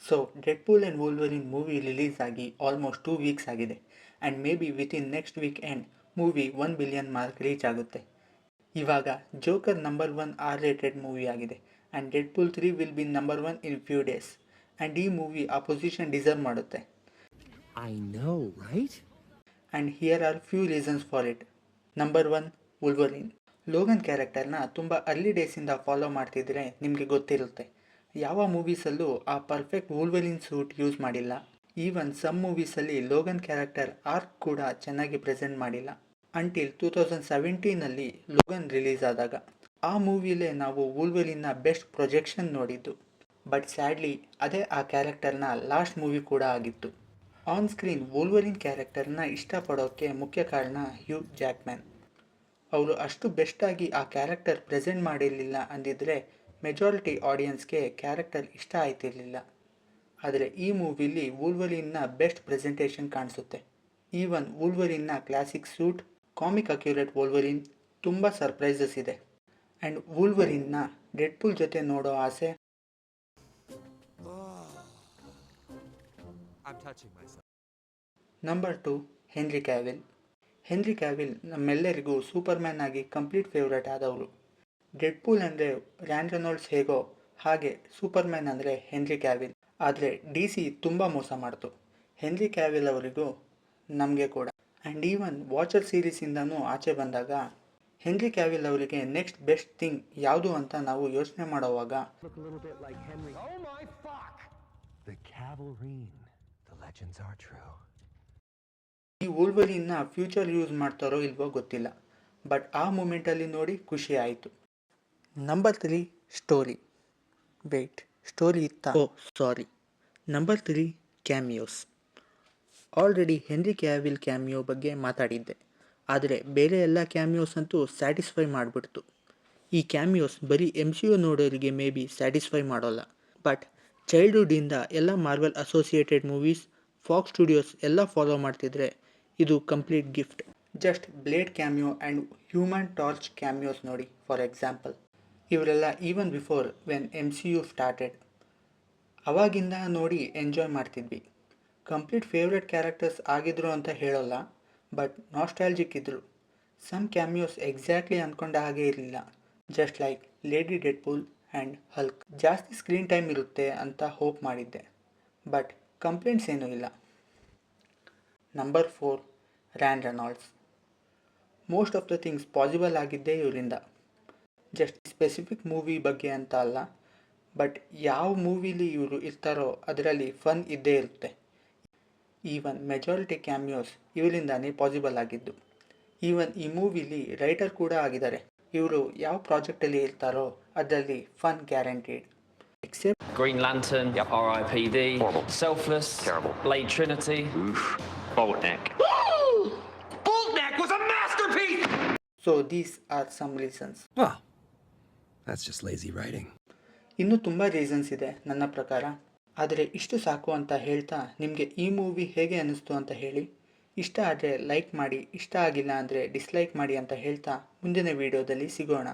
So Deadpool and Wolverine movie release ಆಗಿ almost 2 weeks ಆಗಿದೆ and maybe within next weekend movie 1 billion mark reach ಆಗುತ್ತೆ. ಇವಾಗ Joker number 1 R-rated movie ಆಗಿದೆ and Deadpool 3 will be number 1 in few days and ಈ movie ಆ position deserve ಮಾಡುತ್ತೆ. I know, right? And here are few reasons for it. Number 1, Wolverine. Logan ಕ್ಯಾರೆಕ್ಟರ್ನ ತುಂಬ early ಡೇಸಿಂದ follow ಮಾಡ್ತಿದ್ರೆ ನಿಮಗೆ ಗೊತ್ತಿರುತ್ತೆ. ಯಾವ ಮೂವೀಸಲ್ಲೂ ಆ ಪರ್ಫೆಕ್ಟ್ ವೂಲ್ವರಿನ್ ಸೂಟ್ ಯೂಸ್ ಮಾಡಿಲ್ಲ. ಈವನ್ ಸಮ್ ಮೂವೀಸಲ್ಲಿ ಲೋಗನ್ ಕ್ಯಾರೆಕ್ಟರ್ ಆರ್ಕ್ ಕೂಡ ಚೆನ್ನಾಗಿ ಪ್ರೆಸೆಂಟ್ ಮಾಡಿಲ್ಲ ಅಂಟಿಲ್ 2017ನಲ್ಲಿ ಲೋಗನ್ ರಿಲೀಸ್ ಆದಾಗ. ಆ ಮೂವಿಲೇ ನಾವು ವೂಲ್ವರಿನ್ನ ಬೆಸ್ಟ್ ಪ್ರೊಜೆಕ್ಷನ್ ನೋಡಿದ್ದು. ಬಟ್ ಸ್ಯಾಡ್ಲಿ ಅದೇ ಆ ಕ್ಯಾರೆಕ್ಟರ್ನ ಲಾಸ್ಟ್ ಮೂವಿ ಕೂಡ ಆಗಿತ್ತು. ಆನ್ ಸ್ಕ್ರೀನ್ ವೂಲ್ವರಿನ್ ಕ್ಯಾರೆಕ್ಟರ್ನ ಇಷ್ಟಪಡೋಕ್ಕೆ ಮುಖ್ಯ ಕಾರಣ ಹ್ಯೂ ಜಾಕ್ಮ್ಯಾನ್. ಅವರು ಅಷ್ಟು ಬೆಸ್ಟಾಗಿ ಆ ಕ್ಯಾರೆಕ್ಟರ್ ಪ್ರೆಸೆಂಟ್ ಮಾಡಿರಲಿಲ್ಲ ಅಂದಿದ್ರೆ ಮೆಜಾರಿಟಿ ಆಡಿಯನ್ಸ್ಗೆ ಕ್ಯಾರೆಕ್ಟರ್ ಇಷ್ಟ ಆಯ್ತಿರಲಿಲ್ಲ. ಆದರೆ ಈ ಮೂವಿಲಿ ವೂಲ್ವರಿನ್ನ ಬೆಸ್ಟ್ ಪ್ರೆಸೆಂಟೇಷನ್ ಕಾಣಿಸುತ್ತೆ. ಈವನ್ ವೂಲ್ವರಿನ್ನ classic suit, comic accurate Wolverine, ತುಂಬ ಸರ್ಪ್ರೈಸಸ್ ಇದೆ. ಆ್ಯಂಡ್ ವೂಲ್ವರಿನ್ನ ಡೆಡ್ಪೂಲ್ ಜೊತೆ ನೋಡೋ ಆಸೆ. Number 2, Henry Cavill. Henry Cavill ನಮ್ಮೆಲ್ಲರಿಗೂ ಸೂಪರ್ಮ್ಯಾನ್ ಆಗಿ ಕಂಪ್ಲೀಟ್ ಫೇವ್ರೇಟ್ ಆದವರು. ಡೆಡ್ಪೂಲ್ ಅಂದರೆ ರ್ಯಾನ್ ರೆನಾಲ್ಡ್ಸ್ ಹೇಗೋ ಹಾಗೆ ಸೂಪರ್ಮ್ಯಾನ್ ಅಂದರೆ ಹೆನ್ರಿ ಕ್ಯಾವಿಲ್. ಆದರೆ DC ತುಂಬ ಮೋಸ ಮಾಡ್ತು ಹೆನ್ರಿ ಕ್ಯಾವಿಲ್ ಅವರಿಗೂ ನಮಗೆ ಕೂಡ. ಆ್ಯಂಡ್ ಈವನ್ ವಾಚರ್ ಸೀರೀಸಿಂದನೂ ಆಚೆ ಬಂದಾಗ ಹೆನ್ರಿ ಕ್ಯಾವಿಲ್ ಅವರಿಗೆ ನೆಕ್ಸ್ಟ್ ಬೆಸ್ಟ್ ಥಿಂಗ್ ಯಾವುದು ಅಂತ ನಾವು ಯೋಚನೆ ಮಾಡೋವಾಗ ಈ ವೂಲ್ವರಿನ್ನ ಫ್ಯೂಚರ್ ಯೂಸ್ ಮಾಡ್ತಾರೋ ಇಲ್ವೋ ಗೊತ್ತಿಲ್ಲ, ಬಟ್ ಆ ಮೂಮೆಂಟಲ್ಲಿ ನೋಡಿ ಖುಷಿ ಆಯಿತು. Number 3, story. ವೇಟ್, ಸ್ಟೋರಿ ಇತ್ತಾ? ಸಾರಿ. ನಂಬರ್ 3, ಕ್ಯಾಮಿಯೋಸ್. ಆಲ್ರೆಡಿ ಹೆನ್ರಿ ಕ್ಯಾವಿಲ್ ಕ್ಯಾಮಿಯೋ ಬಗ್ಗೆ ಮಾತಾಡಿದ್ದೆ, ಆದರೆ ಬೇರೆ ಎಲ್ಲ ಕ್ಯಾಮಿಯೋಸ್ ಅಂತೂ ಸ್ಯಾಟಿಸ್ಫೈ ಮಾಡಿಬಿಡ್ತು. ಈ ಕ್ಯಾಮಿಯೋಸ್ ಬರೀ MCU ನೋಡೋರಿಗೆ ಮೇ ಬಿ ಸ್ಯಾಟಿಸ್ಫೈ ಮಾಡೋಲ್ಲ, ಬಟ್ ಚೈಲ್ಡ್ಹುಡ್ಡಿಂದ ಎಲ್ಲ Marvel associated movies, Fox studios ಎಲ್ಲ ಫಾಲೋ ಮಾಡ್ತಿದ್ರೆ ಇದು complete gift. Just Blade cameo and Human Torch cameos ನೋಡಿ ಫಾರ್ ಎಕ್ಸಾಂಪಲ್. ಇವರೆಲ್ಲ even before when MCU started. ಅವಾಗಿಂದ ನೋಡಿ ಎಂಜಾಯ್ ಮಾಡ್ತಿದ್ವಿ. ಕಂಪ್ಲೀಟ್ ಫೇವ್ರೆಟ್ ಕ್ಯಾರೆಕ್ಟರ್ಸ್ ಆಗಿದ್ರು ಅಂತ ಹೇಳೋಲ್ಲ, ಬಟ್ ನಾಸ್ಟಾಲ್ಜಿಕ್ ಇದ್ದರು. ಸಮ್ ಕ್ಯಾಮಿಯೋಸ್ ಎಕ್ಸಾಕ್ಟ್ಲಿ ಅಂದ್ಕೊಂಡ ಹಾಗೆ ಇರಲಿಲ್ಲ, just like Lady Deadpool and Hulk. ಜಾಸ್ತಿ ಸ್ಕ್ರೀನ್ ಟೈಮ್ ಇರುತ್ತೆ ಅಂತ ಹೋಪ್ ಮಾಡಿದ್ದೆ, ಬಟ್ ಕಂಪ್ಲೇಂಟ್ಸ್ ಏನೂ ಇಲ್ಲ. Number 4, Ryan Reynolds. Most of the things possible ಆಗಿದ್ದೇ ಇವರಿಂದ. ಜಸ್ಟ್ ಸ್ಪೆಸಿಫಿಕ್ ಮೂವಿ ಬಗ್ಗೆ ಅಂತ ಅಲ್ಲ, ಬಟ್ ಯಾವ ಮೂವಿಲಿ ಇವರು ಇರ್ತಾರೋ ಅದರಲ್ಲಿ ಫನ್ ಇದ್ದೇ ಇರುತ್ತೆ. ಈವನ್ ಮೆಜಾರಿಟಿ ಕ್ಯಾಮಿಯೋಸ್ ಇವರಿಂದಾನೇ ಪಾಸಿಬಲ್ ಆಗಿದ್ದು. ಈವನ್ ಈ ಮೂವಿಲಿ ರೈಟರ್ ಕೂಡ ಆಗಿದ್ದಾರೆ. ಇವರು ಯಾವ ಪ್ರಾಜೆಕ್ಟಲ್ಲಿ ಇರ್ತಾರೋ ಅದರಲ್ಲಿ fun guaranteed. Except Green Lantern, R.I.P.D, Selfless, terrible, Blade Trinity, Boltneck. Boltneck was a masterpiece! So these are some reasons. Well, that's just lazy writing. ಇನ್ನೂ ತುಂಬ ರೀಸನ್ಸ್ ಇದೆ ನನ್ನ ಪ್ರಕಾರ, ಆದರೆ ಇಷ್ಟು ಸಾಕು ಅಂತ ಹೇಳ್ತಾ ನಿಮಗೆ ಈ ಮೂವಿ ಹೇಗೆ ಅನ್ನಿಸ್ತು ಅಂತ ಹೇಳಿ. ಇಷ್ಟ ಆದರೆ ಲೈಕ್ ಮಾಡಿ, ಇಷ್ಟ ಆಗಿಲ್ಲ ಅಂದರೆ ಡಿಸ್ಲೈಕ್ ಮಾಡಿ ಅಂತ ಹೇಳ್ತಾ ಮುಂದಿನ ವಿಡಿಯೋದಲ್ಲಿ ಸಿಗೋಣ.